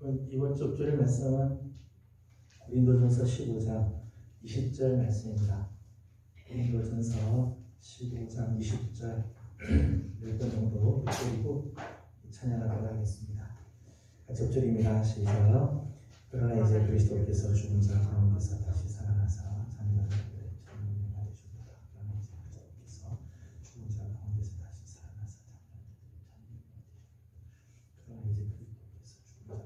이번 주 엎드릴 말씀은 고린도전서 15장 20절 말씀입니다. 고린도전서 15장 20절 10번 정도 엎드리고 찬양하도록 하겠습니다. 같이 엎드립니다. 시작. 그러나 이제 그리스도께서 죽은 자 가운데서 다시 살아나사 자녀들을 찬양을 받으셨도다. 그러나 이제 그리스도께서 죽은 자 가운데서 다시 살아나사 자녀들을 찬양을 받으셨도다. 그러나 이제 그리스도께서 죽은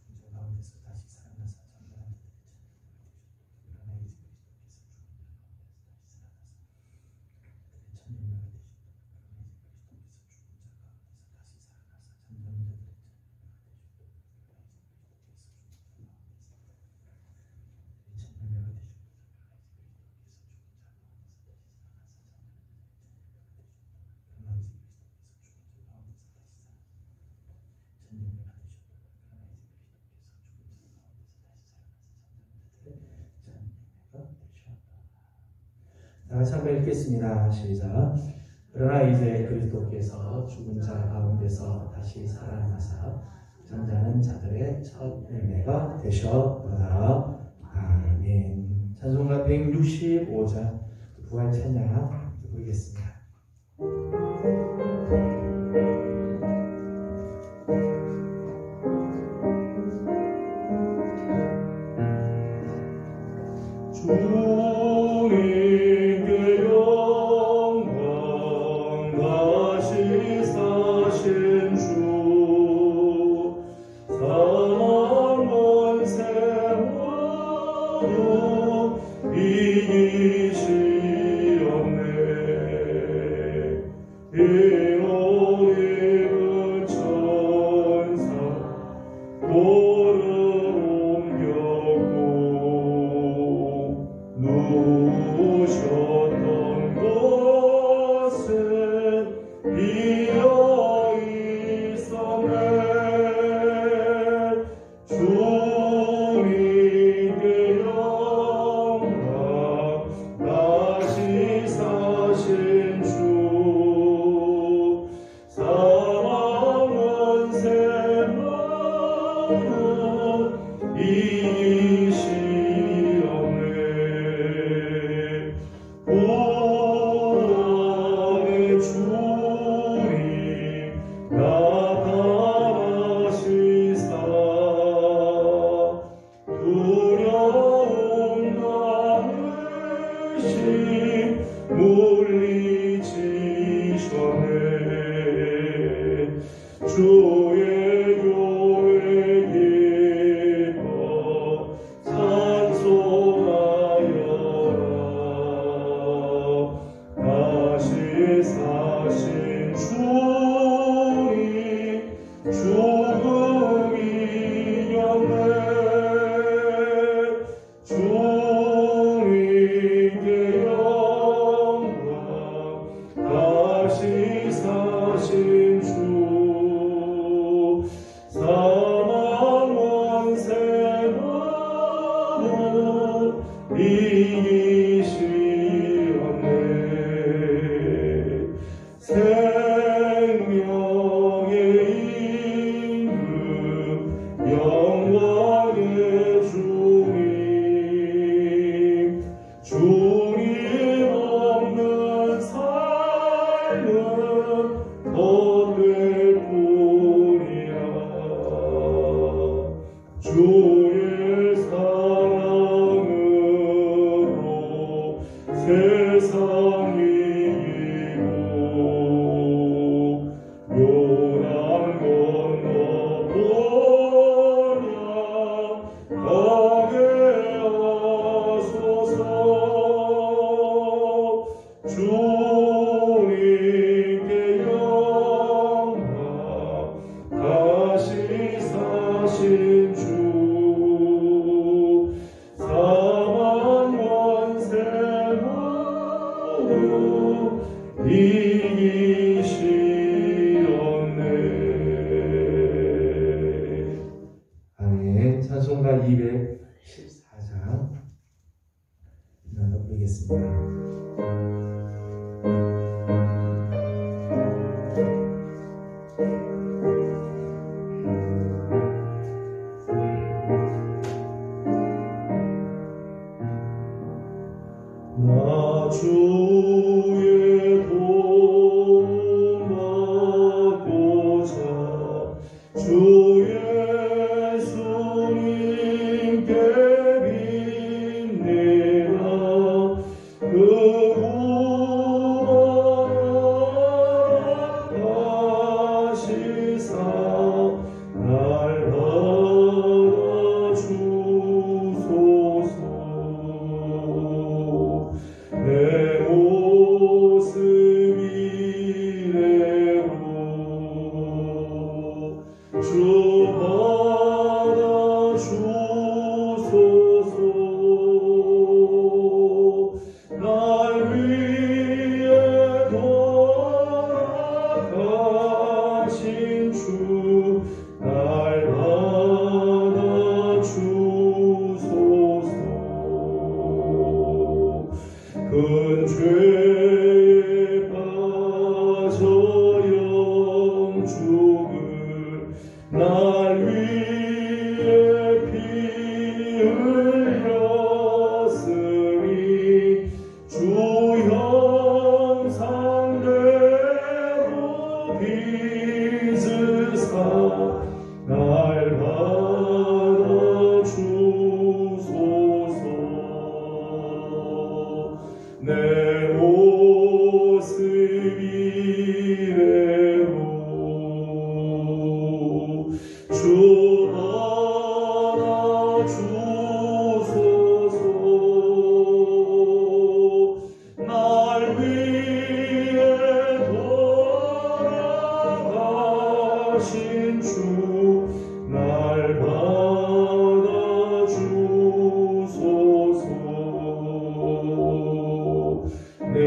자 가운데서 다시 살아나사 자녀들을 다시 한번 읽겠습니다. 시작. 그러나 이제 그리스도께서 죽은 자 가운데서 다시 살아나사 잠자는 자들의 첫 열매가 되셨도다. 아멘. 찬송가 165장 부활 찬양 부르겠습니다. 주님께 영 빚으사 날 받아주소서. 내 모습 이대로 주 받아주소서. 날 위해 돌아가신 주 날 받아주소서. 내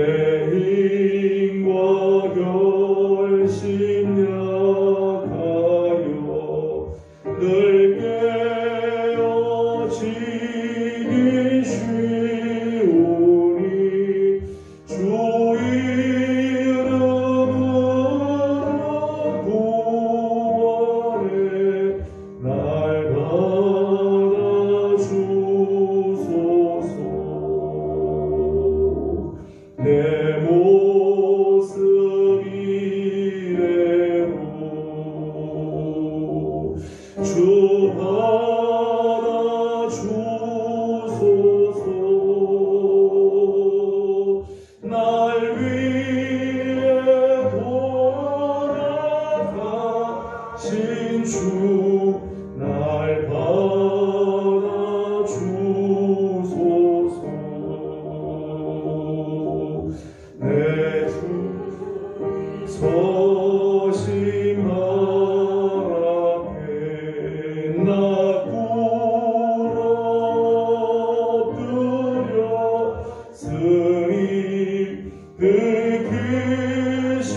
힘과 결심 약하여 늘 깨어지기 쉬우니 주 이름으로 구원해 날 받아주소서. 내 모습 이대로 주 받아주소서. 날 위해 돌아가신 주 날 받아주소서. 내 서신 발 앞에 나 꿇어 엎드려 스님 그 크신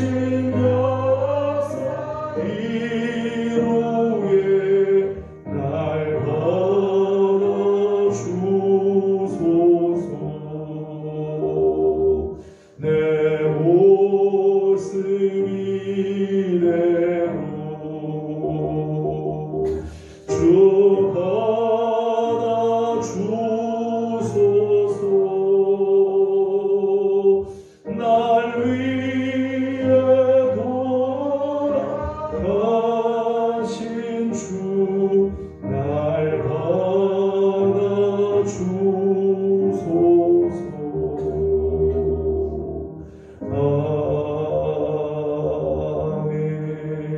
역사 이루에 날 받아주소서. 내 모습 이대로 주 받아주소서. 날 위해 돌아가신 주 날 받아주소서.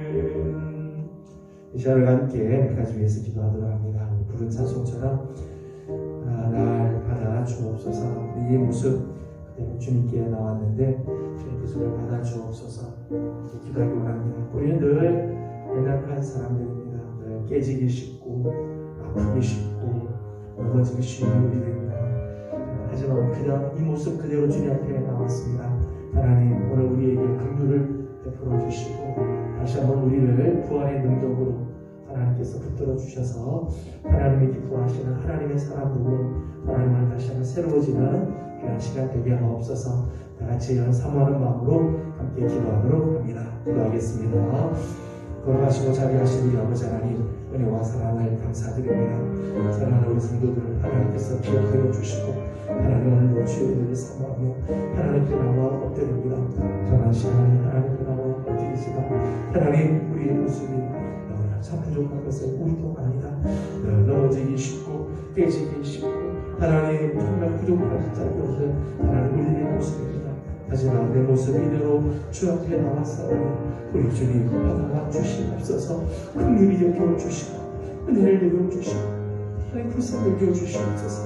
아멘. 이 시간을 함께 한 가지 위해서 기도하도록 합니다. 부른 찬송처럼 날 받아주옵소서. 우리의 모습 주님께 나왔는데 주님 그 손을 받아주옵소서 기도하기 원합니다. 우리는 늘 연약한 사람들입니다. 늘 깨지기 쉽고 아프기 쉽고 넘어지기 쉬운 우리들입니다. 하지만 그냥 이 모습 그대로 주님 앞에 나왔습니다. 하나님 오늘 우리에게 긍휼을 베풀어 주시고 다시 한번 우리를 구원의 능력으로 하나님께서 붙들어 주셔서 하나님의 기뻐하시는 하나님의 사람들로 하나님을 다시 한번 새로워지는 귀한 시간 되게 하옵소서. 다같이 사모하는 마음으로 함께 기도하도록 합니다. 기도하겠습니다. 걸어가시고 자리하신 우리 아버지 하나님 은혜와 사랑을 감사드립니다. 사랑하는 우리 성도들을 하나님께서 기억하여 주시고 하나님 오늘도 주의 은혜를 사모하며 하나님께 나와 엎드립니다. 전하신 하나님께 나와 엎드리지만 하나님 우리의 모습이 참 부족한 것은 우리도 아니다. 넘어지기 쉽고 깨지기 쉽고 하나님 정말 부족한 자들은 하나님 우리의 모습입니다. 하지만 내 모습 이대로 주 앞에 나왔사오니 우리 주님 받아 주시옵소서. 긍휼히 여겨주시고 은혜를 내려주시고 하나님 불쌍히 여겨주시옵소서.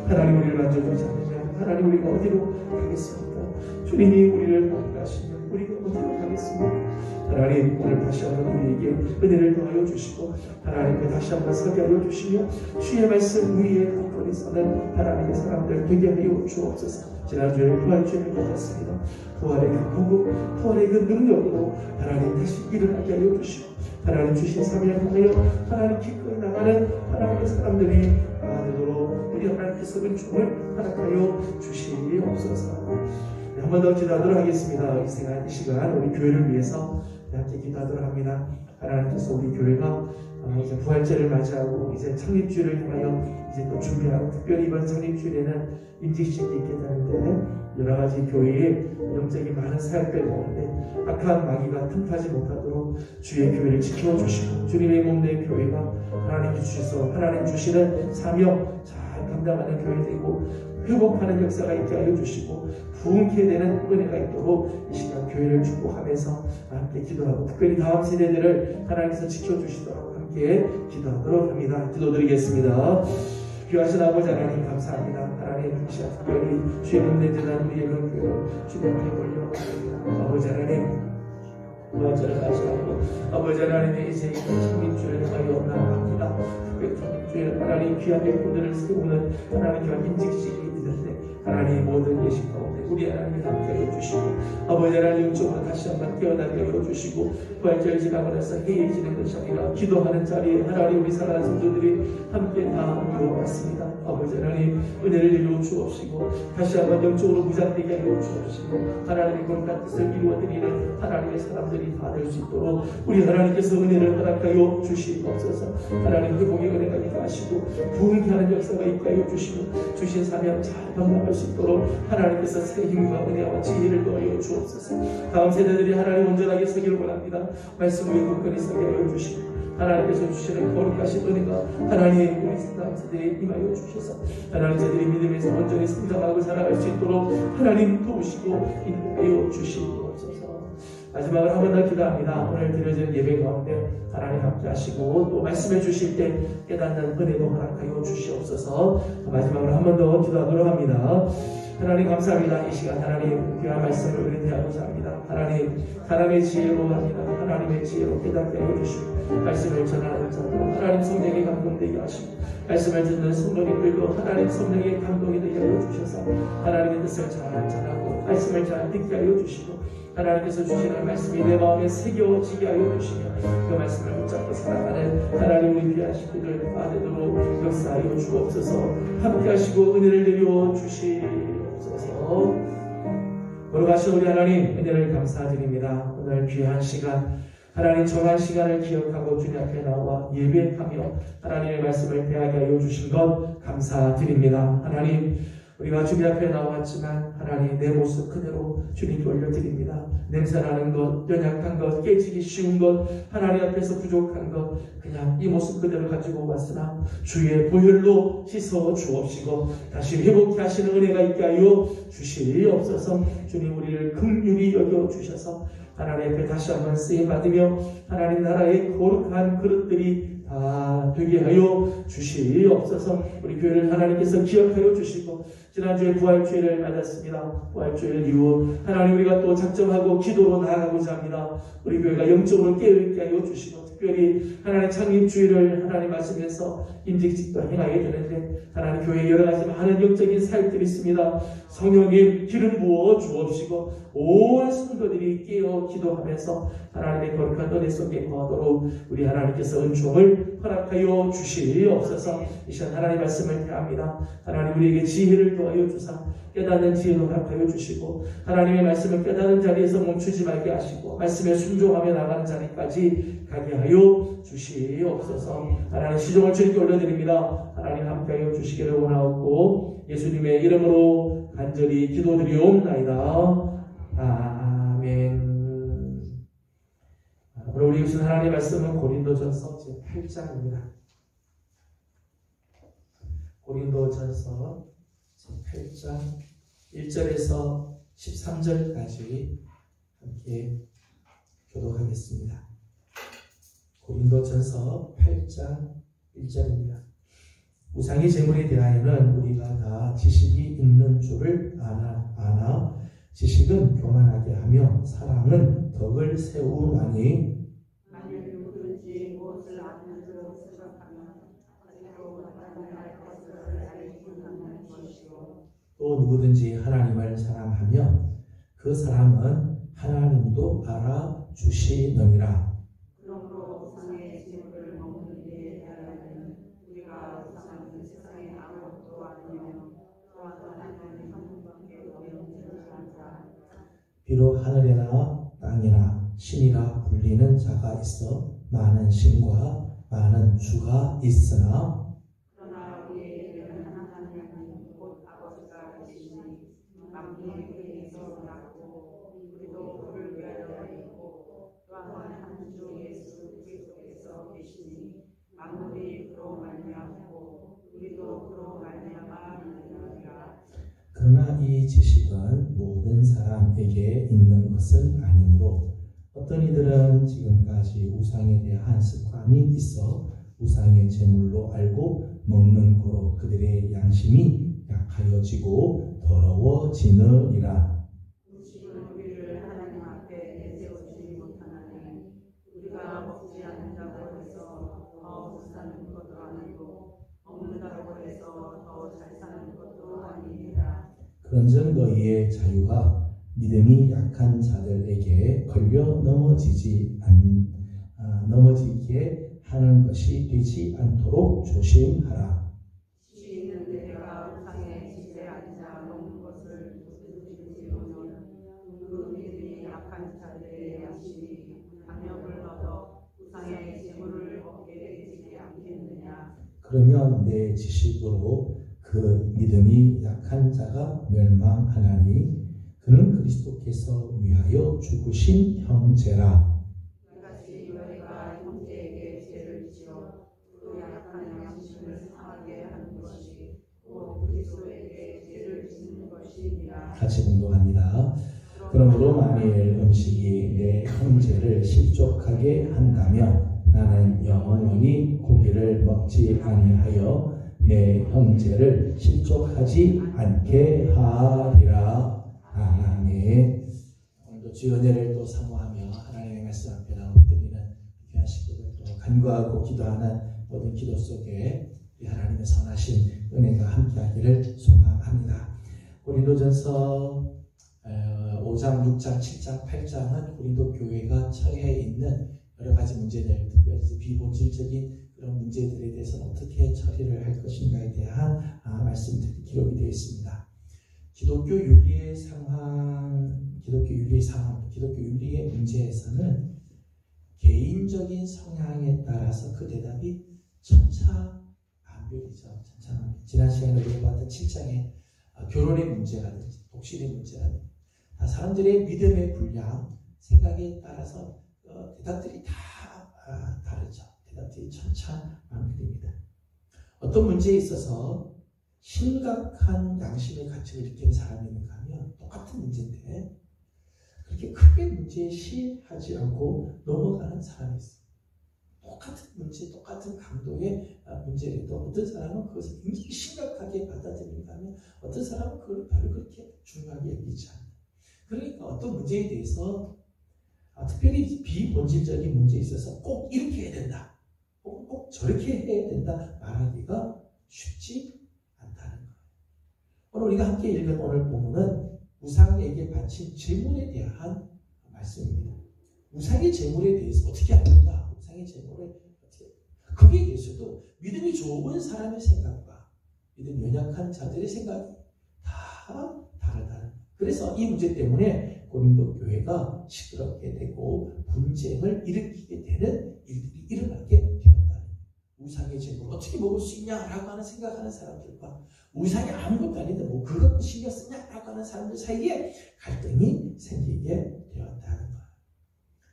하나님 우리를 만져주지 않으면 하나님 우리가 어디로 가겠습니까? 주님이 우리를 만나시면 우리가 어디로 가겠습니까? 하나님 오늘 다시 한번 우리에게 은혜를 더하여 주시고 하나님께 다시 한번 서게 하여 주시며 주의 말씀 위에 굳건히 서는 하나님의 사람들 되게 하여 주옵소서. 지난주에 부활주의를 받았습니다. 부활의 그 복음, 부활의 그 능력으로 하나님 다시 일어나게 하여 주시고 하나님 주신 사명을 하여 하나님 기꺼이 나가는 하나님의 사람들이 되도록 우리 하나님께서 은총을 허락하여 주시옵소서. 한 번 더 기도하도록 하겠습니다. 이 시간 우리 교회를 위해서 함께 기도하도록 합니다. 하나님께서 우리 교회가 이제 부활절을 맞이하고 이제 창립주일을 향하여 이제 또 준비하고, 특별히 이번 창립주일에는 임직식이 있게 되는데, 여러 가지 교회에 영적인 많은 사역들 가운데 악한 마귀가 틈타지 못하도록 주의 교회를 지켜주시고, 주님의 몸된 교회가 하나님 주셔서 하나님 주시는 사명 잘 감당하는 교회 되고, 회복하는 역사가 있게 하여 주시고, 부흥케 되는 은혜가 있도록 이 시간 교회를 축복하면서 함께 기도하고, 특별히 다음 세대들을 하나님께서 지켜주시도록 함께 기도하도록 합니다. 기도드리겠습니다. 귀하신 아버지 하나님 감사합니다. 하나님 이 시간 특별히 주의 몸된 재단 우리의 교회를 주님 앞에 올려드립니다. 아버지 하나님 부활절을 맞이하고, 아버지 하나님의 이제 창립주를 향하여 나아갑니다. 특별히 창립주에 하나님 귀한 백분들을 세우는 하나님 귀한 임직식이 있는데, 하나님 모든 예식 가운데 우리 하나님이 함께하여 주시고, 아버지 하나님 영적으로 다시 한번 깨어나게 하여 주시고, 부활절 지나고 나서 해이지는 것이 아니라 기도하는 자리에 하나님 우리 사랑하는 성도들이 함께 다 모여왔습니다. 아버지 하나님 은혜를 이루어 주옵시고, 다시 한번 영적으로 무장되게 하여 주옵시고, 하나님의 거룩한 뜻을 이루어드리는 하나님의 사람들이 다 될 수 있도록 우리 하나님께서 은혜를 허락하여 주시옵소서. 하나님 회복의 은혜가 있게 하시고, 부흥케 하는 역사가 있게 하여 주시고, 주신 사명 잘 감당할 수 있도록 하나님께서 새 힘과 은혜와 지혜를 더하여 주옵소서. 다음 세대들이 하나님 온전하게 서기를 원합니다. 말씀 위에 굳건히 서게 하여 주시고, 하나님께서 주시는 거룩하신 은혜가 하나님 우리 다음 세대에 임하여 주셔서 하나님 저들이 믿음에서 온전히 성장하고 살아갈 수 있도록 하나님 도우시고 인도하여 주시옵소서. 마지막으로 한 번 더 기도합니다. 오늘 드려진 예배 가운데 하나님 함께 하시고, 또 말씀해 주실 때 깨닫는 은혜도 허락하여 주시옵소서. 마지막으로 한 번 더 기도하도록 합니다. 하나님 감사합니다. 이 시간 하나님 귀한 말씀을 은혜하고자 합니다. 하나님 사람의 지혜로 합니다. 하나님의 지혜로 깨닫게 해주시고, 말씀을 전하는 자도 하나님 성령에 감동되게 하시고, 말씀을 듣는 성도님들도 하나님 성령에 감동이 되게 하여 주셔서 하나님의 뜻을 잘 전하고 말씀을 잘 듣게 하여 주시고, 하나님께서 주시는 말씀이 내 마음에 새겨지게 하여 주시며, 그 말씀을 붙잡고 살아가는 하나님 우리 귀한 식구들 다 되도록 역사하여 주옵소서. 함께 하시고 은혜를 내려 주시옵소서. 거룩하신 우리 하나님 은혜를 감사드립니다. 오늘 귀한 시간, 하나님 정한 시간을 기억하고 주님 앞에 나와 예배하며 하나님의 말씀을 대하게 하여 주신 것 감사드립니다. 하나님 우리가 주님 앞에 나왔지만 하나님 내 모습 그대로 주님께 올려드립니다. 냄새나는 것, 연약한 것, 깨지기 쉬운 것, 하나님 앞에서 부족한 것, 그냥 이 모습 그대로 가지고 왔으나 주의 보혈로 씻어 주옵시고 다시 회복케 하시는 은혜가 있게 하여 주시옵소서. 주님 우리를 긍휼히 여겨 주셔서 하나님 앞에 다시 한번 쓰임받으며 하나님 나라의 거룩한 그릇들이 다 되게 하여 주시옵소서. 우리 교회를 하나님께서 기억하여 주시고, 지난주에 부활주일을 맞았습니다. 부활주일 이후 하나님 우리가 또 작정하고 기도로 나아가고자 합니다. 우리 교회가 영적으로 깨어있게 하여 주시고, 특별히 하나님 창립주일을 하나님 말씀에서 임직직도 행하게 되는데, 하나님 교회에 여러 가지 많은 영적인 사역들이 있습니다. 성령님 기름 부어 주옵시고 온 성도들이 깨어 기도하면서 하나님의 거룩한 은혜 속에 거하도록 우리 하나님께서 은총을 허락하여 주시옵소서. 이 시간 하나님 말씀을 대합니다. 하나님 우리에게 지혜를 더하여 주사 깨닫는 지혜도 허락하여 주시고, 하나님의 말씀을 깨닫는 자리에서 멈추지 말게 하시고 말씀에 순종하며 나가는 자리까지 가게 하여 주시옵소서. 하나님 시종을 주님께 올려드립니다. 하나님 함께하여 주시기를 원하옵고 예수님의 이름으로 간절히 기도드리옵나이다. 아멘. 오늘 우리 주신 하나님의 말씀은 고린도전서 제8장입니다. 고린도전서 제8장 1절에서 13절까지 함께 교독하겠습니다. 고린도전서 8장 1절입니다. 우상의 제물에 대하여는 우리가 다 지식이 있는 줄을 아나 지식은 교만하게 하며 사랑은 덕을 세우나니, 만일 누구든지 무엇을 아는지로 생각하면 가지고 나타날 것을 알기는 것이요, 또 누구든지 하나님을 사랑하며 그 사람은 하나님도 알아주시느니라. 그러므로 우상의 제물을 먹는 일에 대하여는 우리가 우상은 세상에 아무것도 아니며 또한 하나님 한 분밖에 없는 전능한 자, 비록 하늘이나 땅이나 신이라 다 불리는 자가 있어 많은 신과 많은 주가 있으나 그러나 우리에게는 하나님 곧 아버지가 계시니 만민이 그에게서 났고 우리도 그를 위하여 있고 또한 한 주 예수 그리스도께서 계시니 만물이 그로 말미암고 우리도 그로 말미암아 믿느니라. 그러나 이 지식은 모든 사람에게 있는 것은 아니므로 어떤 이들은 지금까지 우상에 대한 습관이 있어 우상의 제물로 알고 먹는 고로 그들의 양심이 약하여지고 더러워지느니라. 음식은 우리를 하나님 앞에 내세우지 못하나니 우리가 먹지 않는다고 해서 더 못 사는 것도 아니고 먹는다고 해서 더 잘 사는 것도 아니니라. 그런즉 너희의 자유가 믿음이 약한 자들에게 걸려 넘어지게 하는 것이 되지 않도록 조심하라. 지혜 있는 내가 우상의 집에 앉아 먹는 것을 부르짖으면 그 믿음이 약한 자들의 양심이 강력을 얻어 우상의 재물을 먹게 되지 않겠느냐. 그러면 내 지식으로 그 믿음이 약한 자가 멸망하나니 그는 그리스도께서 위하여 죽으신 형제라. 이같이 너희가 형제에게 죄를 지어 그 약한 양심을 상하게 하는 것이 곧 그리스도에게 죄를 짓는 것이니라. 같이 공동합니다. 그러므로 만일 음식이 내 형제를 실족하게 한다면 나는 영원히 고기를 먹지 아니하여 내 형제를 실족하지 않게 하리라. 아멘. 오늘도 주의 은혜를 또 사모하며 하나님의 말씀 앞에 나옵드리는 귀한 식구들 또 간구하고 기도하는 모든 기도 속에 우리 하나님의 선하신 은혜가 함께하기를 소망합니다. 고린도전서 5장, 6장, 7장, 8장은 고린도 교회가 처해 있는 여러 가지 문제들, 특별히 비본질적인 그런 문제들에 대해서는 어떻게 처리를 할 것인가에 대한 말씀들이 기록이 되어 있습니다. 기독교 윤리의 상황, 기독교 윤리의 문제에서는 개인적인 성향에 따라서 그 대답이 천차만별이죠. 천차만별. 지난 시간에 우리가 봤던 7장의 결혼의 문제라든지 독실의 문제라든지 사람들의 믿음의 분량, 생각에 따라서 대답들이 다 다르죠. 대답들이 천차만별입니다. 어떤 문제에 있어서 심각한 양심의 가책을 느끼는 사람이 있는가 하면 똑같은 문제인데 그렇게 크게 문제시하지 않고 넘어가는 사람이 있어요. 똑같은 문제, 똑같은 강도의 문제라도 어떤 사람은 그것을 굉장히 심각하게 받아들이는가 하면 어떤 사람은 그걸 별로 그렇게 중요하게 여기지 않아요. 그러니까 어떤 문제에 대해서 특별히 비본질적인 문제에 있어서 꼭 이렇게 해야 된다, 혹은 꼭 저렇게 해야 된다 말하기가 쉽지 않다는 거예요. 오늘 우리가 함께 읽은 오늘 본문은 우상에게 바친 제물에 대한 말씀입니다. 우상의 제물에 대해서 어떻게 한다? 우상의 제물을 어떻게? 거기에 대해서도 믿음이 좋은 사람의 생각과 믿음 연약한 자들의 생각이 다 다르다는 거예요. 그래서 이 문제 때문에 고린도 교회가 시끄럽게 되고 분쟁을 일으키게 되는 일들이 일어나게 되었다는 거예요. 우상의 제물을 어떻게 먹을 수 있냐라고 하는 생각하는 사람들과 우상이 아무것도 아닌데 뭐 그것 신경 쓰냐라고 하는 사람들 사이에 갈등이 생기게 되었다는 거예요.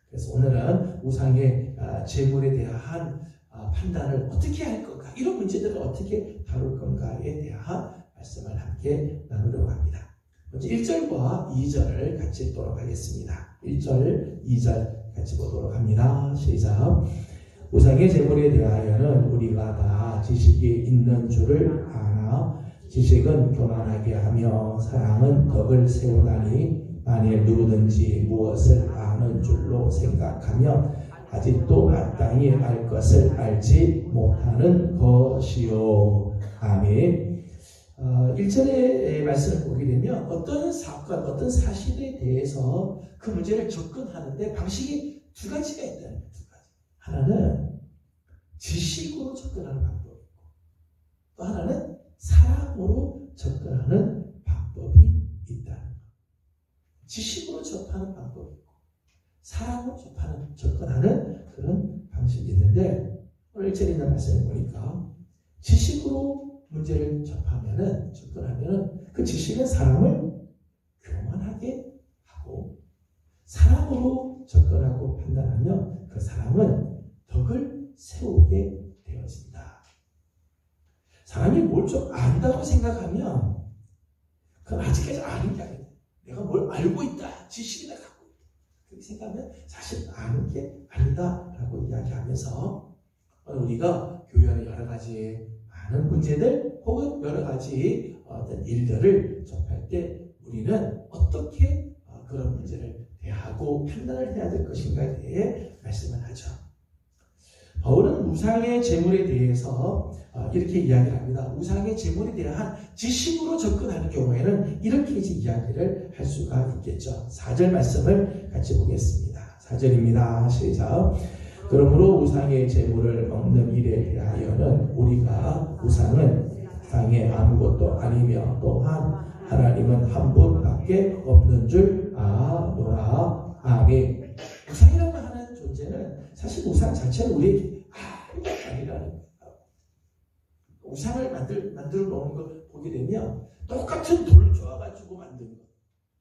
그래서 오늘은 우상의 제물에 대한 판단을 어떻게 할 건가, 이런 문제들을 어떻게 다룰 건가에 대한 말씀을 함께 나누려고 합니다. 먼저 1절과 2절을 같이 읽도록 하겠습니다. 1절, 2절 같이 보도록 합니다. 시작. 우상의 제물에 대하여는 우리가 다 지식이 있는 줄을 아나 지식은 교만하게 하며 사랑은 덕을 세우나니 만일 누구든지 무엇을 아는 줄로 생각하면 아직도 마땅히 알 것을 알지 못하는 것이요. 아멘. 1절의 말씀을 보게 되면 어떤 사건, 어떤 사실에 대해서 그 문제를 접근하는데 방식이 두 가지가 있다는 거예요. 두 가지. 하나는 지식으로 접근하는 방법이 있고 또 하나는 사랑으로 접근하는 방법이 있다는 거예요. 지식으로 접하는 방법이 있고 사람을 접근하는 그런 방식이 있는데, 오늘 1절에 있는 말씀을 보니까 지식으로 문제를 접근하면은 그 지식은 사람을 교만하게 하고, 사람으로 접근하고 판단하면 그 사람은 덕을 세우게 되어진다. 사람이 뭘 좀 안다고 생각하면 그건 아직까지 아는 게 아니다. 내가 뭘 알고 있다, 지식이나 갖고 있다, 그렇게 생각하면 사실 아는 게 아니다라고 이야기하면서 우리가 교회 안에 여러 가지 많은 문제들 혹은 여러 가지 어떤 일들을 접할 때 우리는 어떻게 그런 문제를 대하고 판단을 해야 될 것인가에 대해 말씀을 하죠. 바울은 우상의 제물에 대해서 이렇게 이야기를 합니다. 우상의 제물에 대한 지식으로 접근하는 경우에는 이렇게 이제 이야기를 할 수가 있겠죠. 4절 말씀을 같이 보겠습니다. 4절입니다. 시작. 그러므로 우상의 제물을 먹는 일에 대하여는 우리가 우상은 세상에 아무것도 아니며 또한 하나님은 한 분밖에 없는 줄 아노라. 아멘. 우상이라고 하는 존재는 사실 우상 자체는 우리에게 아무것도 아니라는 거예요. 우상을 만들어 놓은 걸 보게 되면 똑같은 돌을 쪼아가지고 만든 거,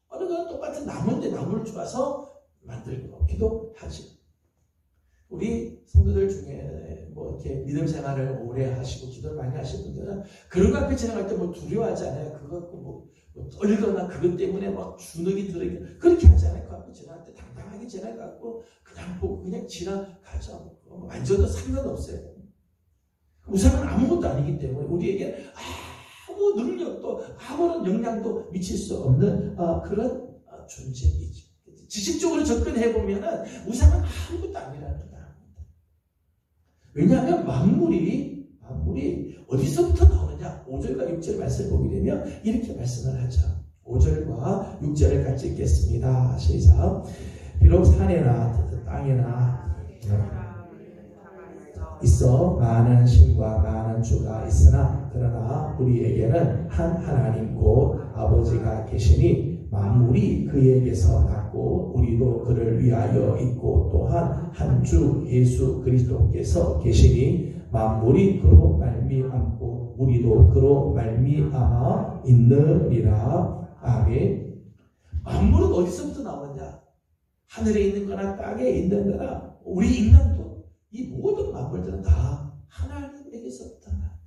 어느 건 똑같은 나무인데 나무를 쪼아서 만들기도 하지. 우리 성도들 중에 이렇게 믿음 생활을 오래 하시고 기도를 많이 하시는 분들은 그런 거 앞에 지나갈 때 두려워하지 않아요. 그거 갖고 떨거나 그것 때문에 주눅이 들어있고 그렇게 하지 않아요. 그 앞에 지나갈 때 당당하게 지나가고 그냥 보고 그냥 지나가죠. 완전히 상관없어요. 우상은 아무것도 아니기 때문에 우리에게 아무 능력도 아무런 영향도 미칠 수 없는 그런 존재이죠. 지식적으로 접근해보면 우상은 아무것도 아니라는 거다. 왜냐하면 만물이 어디서부터 나오느냐? 5절과 6절 말씀을 보게 되면 이렇게 말씀을 하죠. 5절과 6절을 같이 읽겠습니다. 시작. 비록 산에나 땅에나 있어 많은 신과 많은 주가 있으나 그러나 우리에게는 한 하나님 곧 아버지가 계시니 만물이 그에게서 났고 우리도 그를 위하여 있고 또한 한 주 예수 그리스도께서 계시니 만물이 그로 말미암고 우리도 그로 말미암아 있느니라. 아멘. 만물은 어디서부터 나오느냐? 하늘에 있는 거나 땅에 있는 거나 우리 인간도 이 모든 만물들은 다 하나님에게서부터 나옵니다.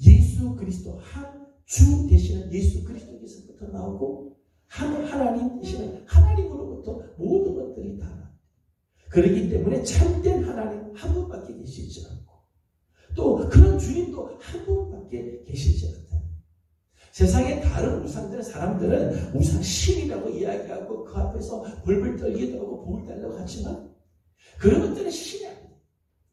예수 그리스도 한 주 되시는 예수 그리스도께서부터 나오고 하나님 되시는 하나님으로부터 모든 것들이 다 나옵니다. 그렇기 때문에 참된 하나님 한 분밖에 계시지 않고 또 그런 주님도 한 분밖에 계시지 않다. 세상에 다른 우상들은 사람들은 우상신이라고 이야기하고 그 앞에서 벌벌 떨기도 하고 복을 달라고 하지만 그런 것들은 신이 아니에요.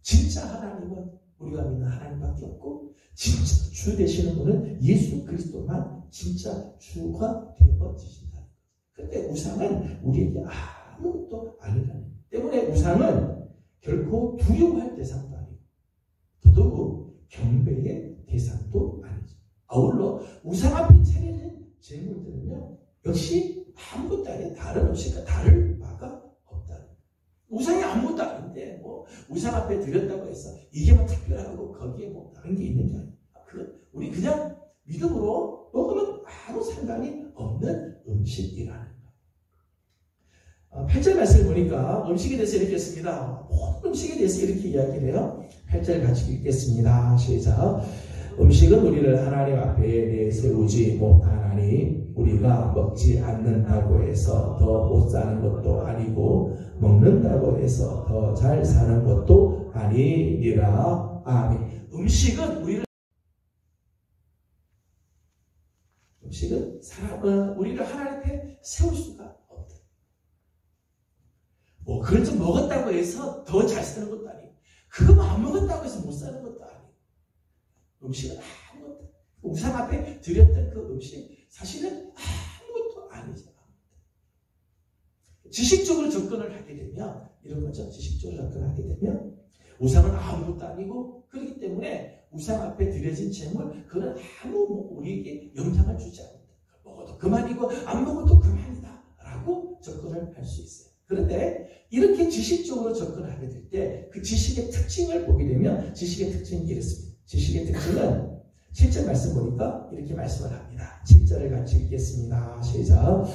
진짜 하나님은 우리가 믿는 하나님밖에 없고 진짜 주 되시는 분은 예수 그리스도만 진짜 주가 되어지신다. 그런데 우상은 우리에게 아무것도 아니라는 거예요. 때문에 우상은 결코 두려워할 대상도 아니고 더더욱 경배의 대상도 아니죠. 아울러 우상 앞에 차려진 제물들은요 역시 아무것도 아닌 다른 음식과 다를 바가 없다는 거예요. 우상이 아무것도 아닌데 우상 앞에 드렸다고 해서 이게 특별하고 거기에 다른 게 있는 게 아니에요. 우리 그냥 믿음으로 먹으면 아무 상관이 없는 음식이라는 거예요. 8절 말씀을 보니까 음식에 대해서 이렇게 했습니다. 모든 음식에 대해서 이렇게 이야기를 해요. 8절 같이 읽겠습니다. 시작. 음식은 우리를 하나님 앞에 내세우지 못하나니 우리가 먹지 않는다고 해서 더 못 사는 것도 아니고 먹는다고 해서 더 잘 사는 것도 아니니라. 아멘. 음식은 우리를 하나님 앞에 세울 수가 없다. 그걸 좀 먹었다고 해서 더 잘 사는 것도 아니고 그거 안 먹었다고 해서 못 사는 것도 아니고 음식은 아무것도 우상 앞에 드렸던 그 음식 사실은 아무것도 아니죠. 지식적으로 접근을 하게 되면 이런 거죠. 지식적으로 접근하게 되면 우상은 아무것도 아니고 그렇기 때문에 우상 앞에 드려진 제물 그건 아무 우리에게 영향을 주지 않는다. 먹어도 그만이고 안 먹어도 그만이다 라고 접근을 할 수 있어요. 그런데 이렇게 지식적으로 접근하게 될 때 그 지식의 특징을 보게 되면 지식의 특징이 이렇습니다. 지식의 특징은 7절 말씀 보니까 이렇게 말씀을 합니다. 7절을 같이 읽겠습니다. 시작.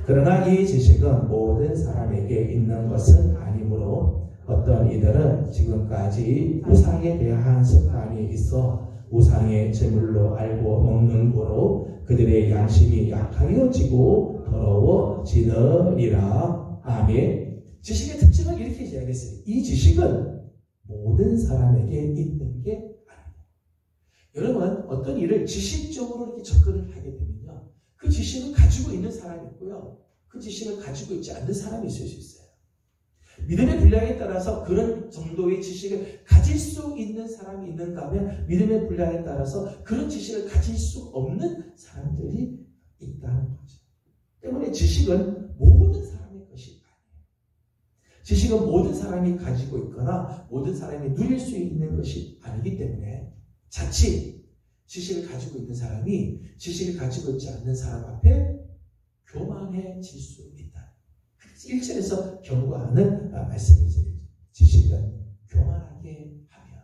그러나 이 지식은 모든 사람에게 있는 것은 아니므로 어떤 이들은 지금까지 우상에 대한 습관이 있어 우상의 제물로 알고 먹는 거로 그들의 양심이 약하여지고 더러워지느니라. 아멘. 지식의 특징은 이렇게 이야기했어요. 이 지식은 모든 사람에게 있는 게 아닙니다. 여러분, 어떤 일을 지식적으로 이렇게 접근을 하게 되면요, 그 지식을 가지고 있는 사람이 있고요, 그 지식을 가지고 있지 않는 사람이 있을 수 있어요. 믿음의 분량에 따라서 그런 정도의 지식을 가질 수 있는 사람이 있는가 하면 믿음의 분량에 따라서 그런 지식을 가질 수 없는 사람들이 있다는 거죠. 때문에 지식은 모든 사람의 것이 아니에요. 지식은 모든 사람이 가지고 있거나 모든 사람이 누릴 수 있는 것이 아니기 때문에 자칫 지식을 가지고 있는 사람이 지식을 가지고 있지 않는 사람 앞에 교만해질 수 있다. 1절에서 경고하는 말씀이죠. 지식은 교만하게 하며,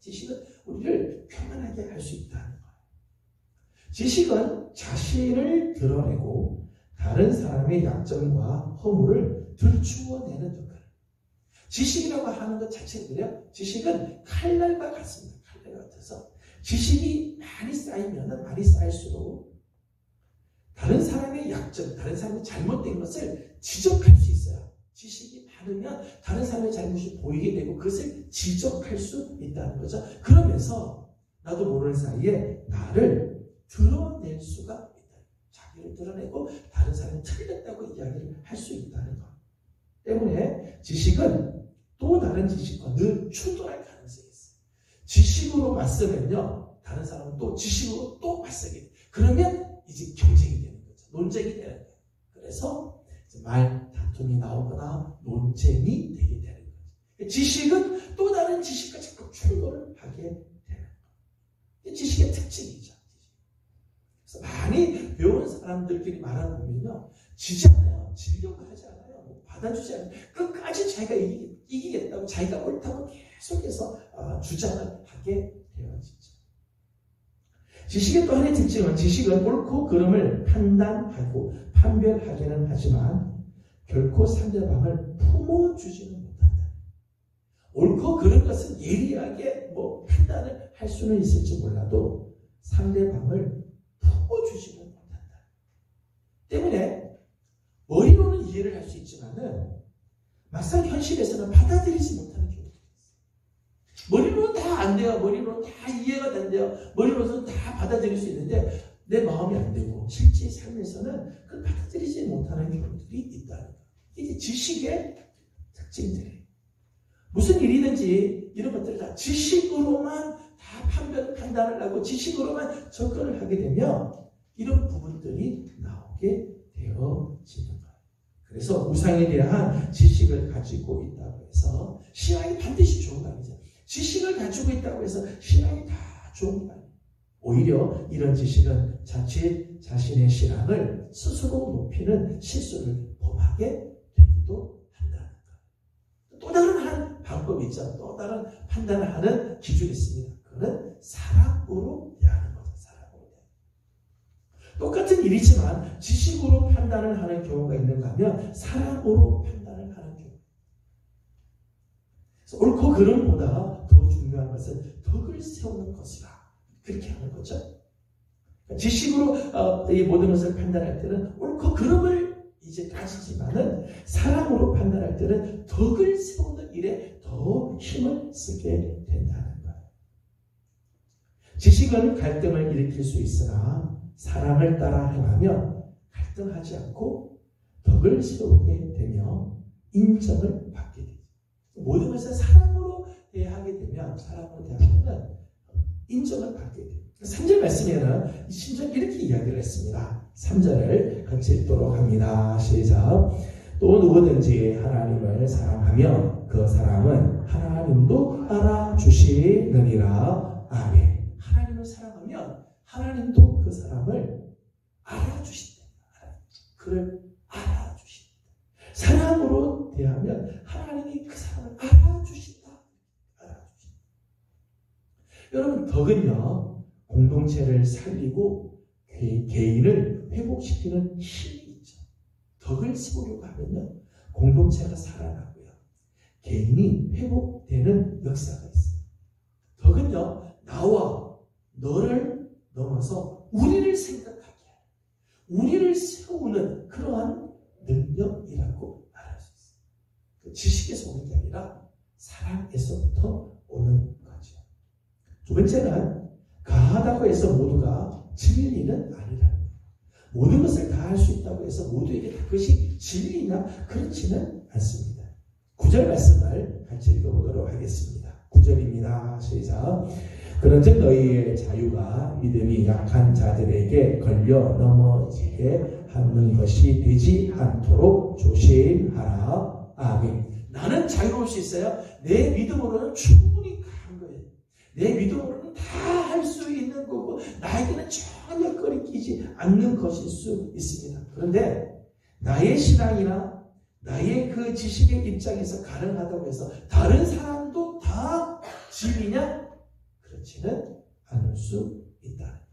지식은 우리를 교만하게 할 수 있다는 거예요. 지식은 자신을 드러내고 다른 사람의 약점과 허물을 들추어내는 역할. 지식이라고 하는 것 자체는요, 지식은 칼날과 같습니다. 칼날 같아서 지식이 많이 쌓이면 많이 쌓일수록 다른 사람의 약점, 다른 사람의 잘못된 것을 지적할 수 있어요. 지식이 많으면 다른 사람의 잘못이 보이게 되고 그것을 지적할 수 있다는 거죠. 그러면서 나도 모르는 사이에 나를 드러낼 수가 있다. 자기를 드러내고 다른 사람이 틀렸다고 이야기를 할 수 있다는 것. 때문에 지식은 또 다른 지식과 늘 충돌할 가능성이 있어요. 지식으로 맞서면요, 다른 사람은 또 지식으로 또 맞서게 돼요. 그러면 이제 경쟁이 되는 거죠. 논쟁이 되는 거예요. 그래서 말 다툼이 나오거나 논쟁이 되게 되는 거죠. 지식은 또 다른 지식과 자꾸 충돌을 하게 되는 거예요. 지식의 특징이죠. 그래서 많이 배운 사람들끼리 말하는 보면요, 지지 않아요. 지려고 하지 않아요. 받아주지 않아요. 끝까지 자기가 이기겠다고, 자기가 옳다고 계속해서 주장을 하게 되어지죠. 지식의 또 하나의 특징은 지식은 옳고 그름을 판단하고 판별하기는 하지만 결코 상대방을 품어주지는 못한다. 옳고 그른 것은 예리하게 판단을 할 수는 있을지 몰라도 상대방을 품어주지는 못한다. 때문에 머리로는 이해를 할 수 있지만은 막상 현실에서는 받아들이지 못하는 경우가 있어요. 머리로는 다 안 돼요. 머리로는 다 이해가 된대요. 머리로는 다 받아들일 수 있는데 내 마음이 안 되고 실제 삶에서는 그걸 받아들이지 못하는 경우들이 있다는 거예요. 이게 지식의 특징들이에요. 무슨 일이든지 이런 것들을 다 지식으로만 다 판단을 하고 지식으로만 접근을 하게 되면 이런 부분들이 나오게 되어지는 거예요. 그래서 우상에 대한 지식을 가지고 있다고 해서 신앙이 반드시 좋은 거 아니죠. 지식을 가지고 있다고 해서 신앙이 다 좋은 거 아니에요. 오히려 이런 지식은 자칫 자신의 신앙을 스스로 높이는 실수를 범하게 되기도 한다는 거예요. 또 다른 한 방법이 있죠. 또 다른 판단을 하는 기준이 있습니다. 그거는 사랑으로 대하는 거죠. 사랑으로 대하는. 똑같은 일이지만 지식으로 판단을 하는 경우가 있는가 하면 사랑으로 판단을 하는 경우. 그래서 옳고 그름보다 더 중요한 것은 덕을 세우는 것이라. 그렇게 하는 거죠. 지식으로 이 모든 것을 판단할 때는 옳고 그름을 이제 따지지만은 사랑으로 판단할 때는 덕을 세우는 일에 더 힘을 쓰게 된다는 거예요. 지식은 갈등을 일으킬 수 있으나 사랑을 따라 행하면 갈등하지 않고 덕을 세우게 되며 인정을 받게 되죠. 모든 것을 사랑으로 대하게 되면 사랑으로 대하면 인정을 받게 돼요. 3절 말씀에는 이 신전 이렇게 이야기를 했습니다. 3절을 같이 읽도록 합니다. 시작. 또 누구든지 하나님을 사랑하면 그 사람은 하나님도 알아주시느니라. 아멘. 하나님을 사랑하면 하나님도 그 사람을 알아주신다. 그를 알아주신다. 여러분, 덕은요, 공동체를 살리고 개인을 회복시키는 힘이 있죠. 덕을 세우려고 하면요, 공동체가 살아나고요, 개인이 회복되는 역사가 있어요. 덕은요, 나와 너를 넘어서 우리를 생각하게 하는, 우리를 세우는 그러한 능력이라고 말할 수 있어요. 그 지식에서 오는 게 아니라 사랑에서부터 오는 거죠. 두 번째는 가하다고 해서 모두가 진리는 아니라는 거예요. 모든 것을 다 할 수 있다고 해서 모두에게 그것이 진리냐? 그렇지는 않습니다. 9절 말씀을 같이 읽어보도록 하겠습니다. 9절입니다. 시작. 그런즉 너희의 자유가 믿음이 약한 자들에게 걸려 넘어지게 하는 것이 되지 않도록 조심하라. 아멘. 나는 자유로울 수 있어요. 내 믿음으로는 충분히 강한 거예요. 내 믿음으로는 다 할 수 있는 거고 나에게는 전혀 거리끼지 않는 것일 수 있습니다. 그런데 나의 신앙이나 나의 그 지식의 입장에서 가능하다고 해서 다른 사람도 다 진리냐? 그렇지는 않을 수 있다.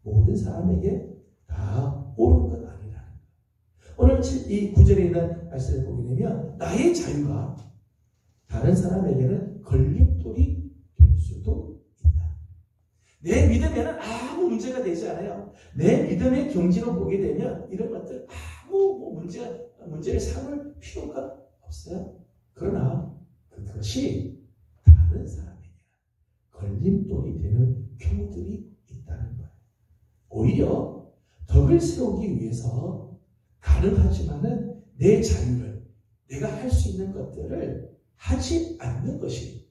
모든 사람에게 다 옳은 건 아니라는 거예요. 오늘 이 9절에 있는 말씀을 보게 되면 나의 자유가 다른 사람에게는 걸림돌이 될 수도 있다. 내 믿음에는 아무 문제가 되지 않아요. 내 믿음의 경지로 보게 되면 이런 것들 아무 문제를 삼을 필요가 없어요. 그러나 그것이 다른 사람에게 걸림돌이 되는 경우들이 있다는 거예요. 오히려 덕을 세우기 위해서 가능하지만은 내 자유를, 내가 할 수 있는 것들을 하지 않는 것이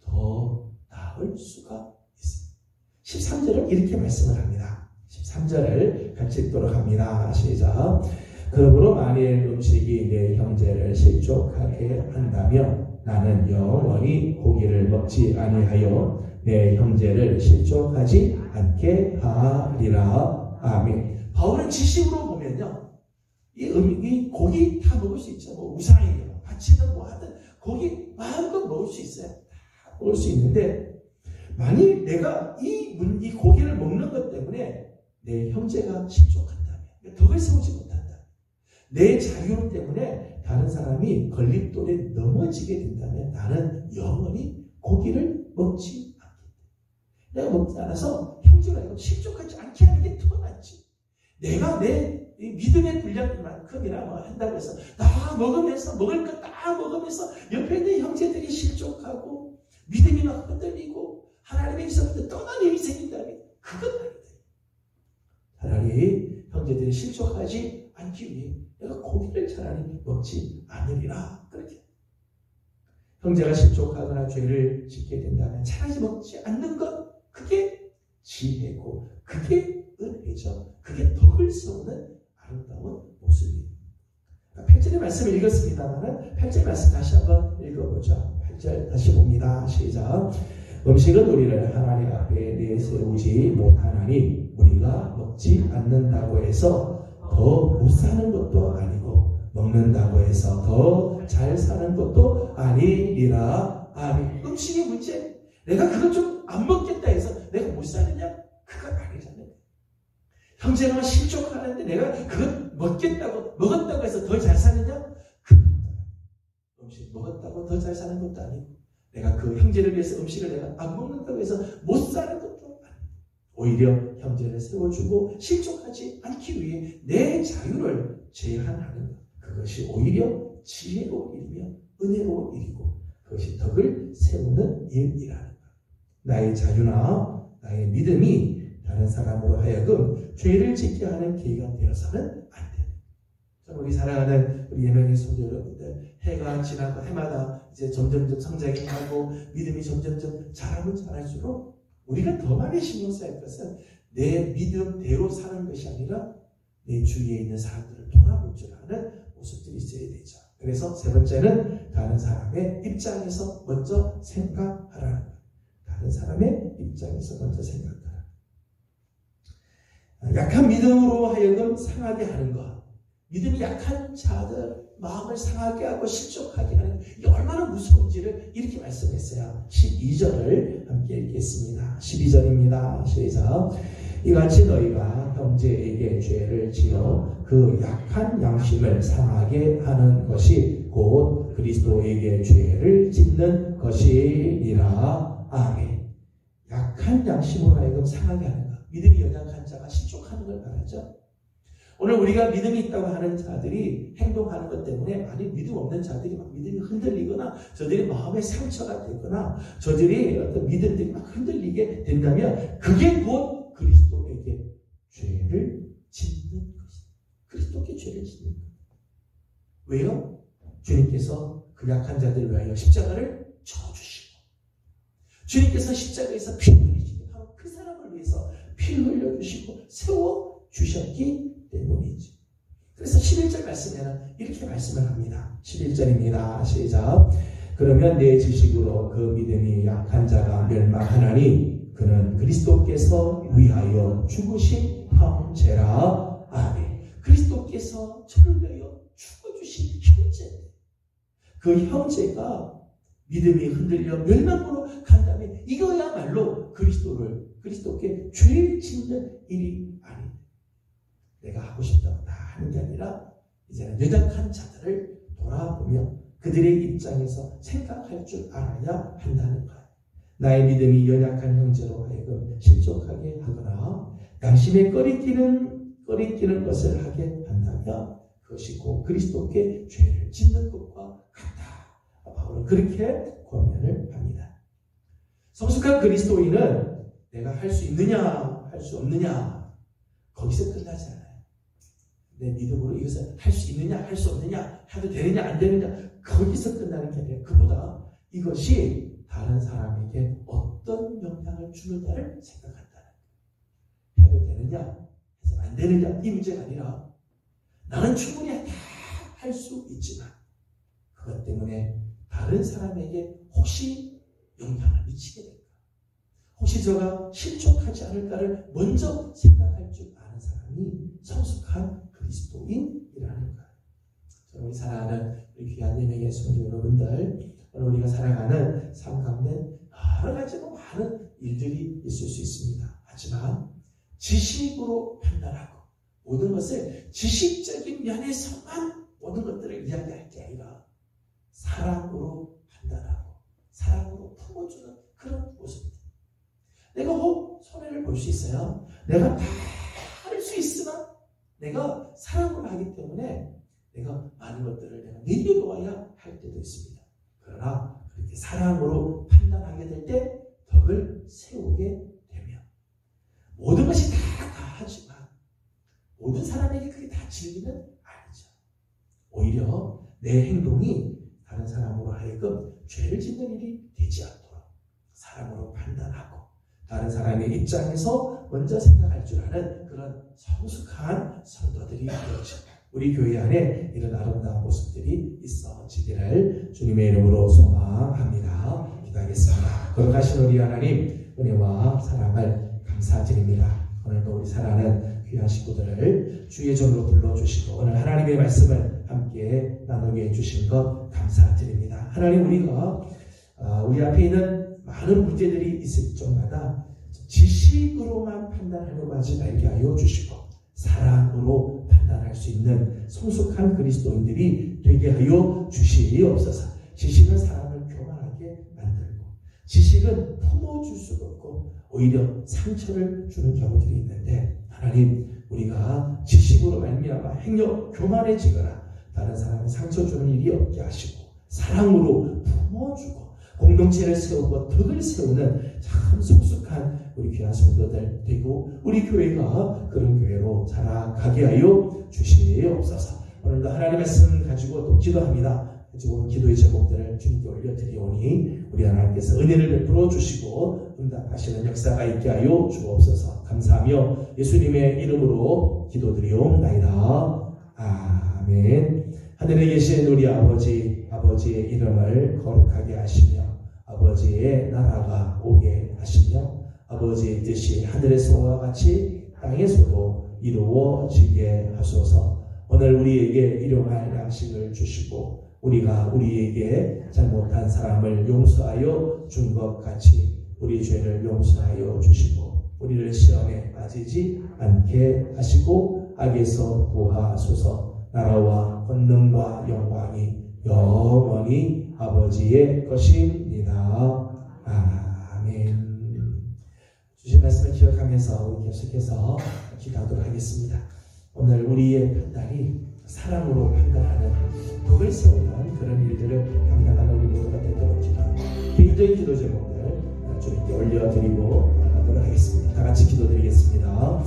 더 나을 수가 있습니다. 13절을 이렇게 말씀을 합니다. 13절을 같이 읽도록 합니다. 시작. 그러므로 만일 음식이 내 형제를 실족하게 한다면 나는 영원히 고기를 먹지 아니하여 내 형제를 실족하지 않게 하리라. 아멘. 바울은 지식으로 보면요, 이 고기 다 먹을 수 있죠. 뭐 우상이에요, 바치든 뭐 하든 고기 마음껏 먹을 수 있어요. 다 먹을 수 있는데 만일 내가 이 고기를 먹는 것 때문에 내 형제가 실족한다면, 덕을 세우지 못한다, 내 자유 때문에 다른 사람이 걸림돌에 넘어지게 된다면 나는 영원히 고기를 먹지 않겠다. 내가 먹지 않아서 형제가 이거 실족하지 않게 하는 게 더 낫지. 내가 내 믿음의 분량만큼이나 뭐 한다고 해서 다 먹으면서 먹을 것 다 먹으면서 옆에 있는 형제들이 실족하고 믿음이 막 흔들리고 하나님에게서부터 떠난 일이 생긴다면 그건 아니다. 차라리 형제들이 실족하지 않기 위해 내가 고기를 차라리 먹지 않으리라. 그렇게 형제가 실족하거나 죄를 짓게 된다면 차라리 먹지 않는 것, 그게 지혜고 그게 은혜죠. 그게 덕을 세우는 아름다운 모습입니다. 8절의 말씀을 읽었습니다만 8절 말씀 다시 한번 읽어보죠. 8절 다시 봅니다. 시작. 음식은 우리를 하나님 앞에 내세우지 못하나니 우리가 먹지 않는다고 해서 더 못 사는 것도 아니고 먹는다고 해서 더 잘 사는 것도 아니리라. 아멘. 음식의 문제, 내가 그것 좀 안 먹겠다 해서 내가 못 사느냐? 그건 아니잖아요. 형제가 실족하는데 내가 그것 먹었다고 해서 더 잘 사느냐? 음식 먹었다고 더 잘 사는 것도 아니고 내가 그 형제를 위해서 음식을 내가 안 먹는다고 해서 못 사는 것도 아니고 오히려 형제를 세워주고 실족하지 않기 위해 내 자유를 제한하는 것, 그것이 오히려 지혜로운 일이며 은혜로운 일이고 그것이 덕을 세우는 일이라는 것. 나의 자유나 나의 믿음이 다른 사람으로 하여금 죄를 짓게 하는 계기가 되어서는 안 돼요. 우리 사랑하는 우리 예명의 성도 여러분들, 해가 지나고 해마다 이제 점점점 성장이 하고 믿음이 점점점 자라면 자랄수록 우리가 더 많이 신경 써야 할 것은 내 믿음대로 사는 것이 아니라 내 주위에 있는 사람들을 돌아볼 줄 아는 모습들이 있어야 되죠. 그래서 세 번째는 다른 사람의 입장에서 먼저 생각하라는 거예요. 다른 사람의 입장에서 먼저 생각하라. 약한 믿음으로 하여금 상하게 하는 것, 믿음이 약한 자들 마음을 상하게 하고 실족하게 하는 것, 이게 얼마나 무서운지를 이렇게 말씀했어요. 12절을 함께 읽겠습니다. 12절입니다. 시작. 이같이 너희가 형제에게 죄를 지어 그 약한 양심을 상하게 하는 것이 곧 그리스도에게 죄를 짓는 것이니라. 아멘. 약한 양심으로 하여금 상하게 하는 것. 믿음이 연약한 자가 실족하는 걸 말하죠. 오늘 우리가 믿음이 있다고 하는 자들이 행동하는 것 때문에 많이 믿음 없는 자들이 막 믿음이 흔들리거나 저들이 마음의 상처가 되거나 저들이 어떤 믿음들이 막 흔들리게 된다면 그게 곧 그리스도에게 죄를 짓는 것이다. 그리스도께 죄를 짓는 것. 왜요? 주님께서 그 약한 자들을 위하여 십자가를 쳐주시고 주님께서 십자가에서 피 흘리시고 바로 그 사람을 위해서 피 흘려주시고 세워주셨기 때문이지. 그래서 11절 말씀에는 이렇게 말씀을 합니다. 11절입니다. 시작. 그러면 내 지식으로 그 믿음이 약한 자가 멸망하나니 그는 그리스도께서 위하여 죽으신 형제라. 아멘. 그리스도께서 저를 위하여 죽어주신 형제. 그 형제가 믿음이 흔들려 멸망으로 간다면 이거야말로 그리스도께 죄를 짓는 일이 아닙니다. 내가 하고 싶다고 다 하는 게 아니라 이제는 연약한 자들을 돌아보며 그들의 입장에서 생각할 줄 알아야 한다는 거예요. 나의 믿음이 연약한 형제로 하여금 실족하게 하거나 양심에 꺼리끼는 것을 하게 한다면 그것이 곧 그리스도께 죄를 짓는 것과 같다. 바울은 그렇게 권면을 합니다. 성숙한 그리스도인은 내가 할 수 있느냐 할 수 없느냐 거기서 끝나지 않아요. 내 믿음으로 이것을 할 수 있느냐 할 수 없느냐 해도 되느냐 안 되느냐 거기서 끝나는 게 아니라 그보다 이것이 다른 사람에게 어떤 영향을 주느냐를 생각한다는 거예요. 해도 되느냐 해서 안 되느냐 이 문제가 아니라 나는 충분히 다 할 수 있지만 그것 때문에 다른 사람에게 혹시 영향을 미치게 될까? 혹시 저가 실족하지 않을까를 먼저 생각할 줄 아는 사람이 성숙한 그리스도인이라는 거예요. 우리 사랑하는 우리 귀한 예명의 성도 여러분들, 오늘 우리가 살아가는 삶 가운데 여러 가지 많은 일들이 있을 수 있습니다. 하지만 지식으로 판단하고 모든 것을 지식적인 면에서만 모든 것들을 이야기할 게 아니라 사랑으로 판단하고 사랑으로 품어주는 그런 모습입니다. 내가 혹 손해를 볼 수 있어요. 내가 다 할 수 있으나 내가 사랑으로 하기 때문에 내가 많은 것들을 내가 내려놓아야 할 때도 있습니다. 그러나 그렇게 사랑으로 판단하게 될 때 덕을 세우게 되면 모든 것이 다 하지만 모든 사람에게 그게 다 진리는 아니죠. 오히려 내 행동이 다른 사람으로 하여금 죄를 짓는 일이 되지 않도록 사랑으로 판단하고 다른 사람의 입장에서 먼저 생각할 줄 아는 그런 성숙한 성도들이 되죠. 우리 교회 안에 이런 아름다운 모습들이 있어지기를 주님의 이름으로 소망합니다. 기도하겠습니다. 거룩하신 우리 하나님 은혜와 사랑을 감사드립니다. 오늘도 우리 사랑하는 귀한 식구들을 주의 종으로 불러주시고 오늘 하나님의 말씀을 함께 나누게 해주신 것 감사드립니다. 하나님 우리가 우리 앞에 있는 많은 문제들이 있을 적마다 지식으로만 판단하려고 하지 말게 하여 주시고 사랑으로 판단할 수 있는 성숙한 그리스도인들이 되게 하여 주시옵소서. 지식은 사람을 교만하게 만들고 지식은 품어줄 수가 없고 오히려 상처를 주는 경우들이 있는데 하나님 우리가 지식으로 말미암아 행여 교만해지거나 다른 사람의 상처 주는 일이 없게 하시고 사랑으로 품어주고 공동체를 세우고 덕을 세우는 참 성숙한 우리 귀한 성도들 되고 우리 교회가 그런 교회로 자라가게 하여 주시옵소서. 오늘도 하나님의 말씀 가지고 또 기도합니다. 가지고 기도의 제목들을 주님께 올려드리오니 우리 하나님께서 은혜를 베풀어 주시고 응답하시는 역사가 있게 하여 주옵소서. 감사하며 예수님의 이름으로 기도드리옵나이다. 아멘. 하늘에 계신 우리 아버지의 이름을 거룩하게 하시며 아버지의 나라가 오게 하시며 아버지의 뜻이 하늘에서와 같이 땅에서도 이루어지게 하소서. 오늘 우리에게 일용할 양식을 주시고 우리가 우리에게 잘못한 사람을 용서하여 준 것 같이 우리 죄를 용서하여 주시고 우리를 시험에 빠지지 않게 하시고 악에서 구하소서. 나라와 권능과 영광이 영원히 아버지의 것입니다. 아멘. 주신 말씀을 기억하면서 계속해서 기도하도록 하겠습니다. 오늘 우리의 판단이 사랑으로 판단하는 덕을 세우는 그런 일들을 감당하는 우리 모두가 되도록 기도합니다. 개인적인 기도 제목을 주님께 올려드리고 나가도록 하겠습니다. 다 같이 기도드리겠습니다.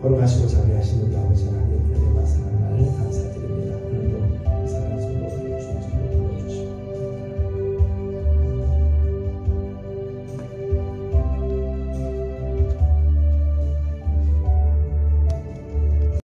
걸어가시고 자비하시는 우리 아버지 하나님,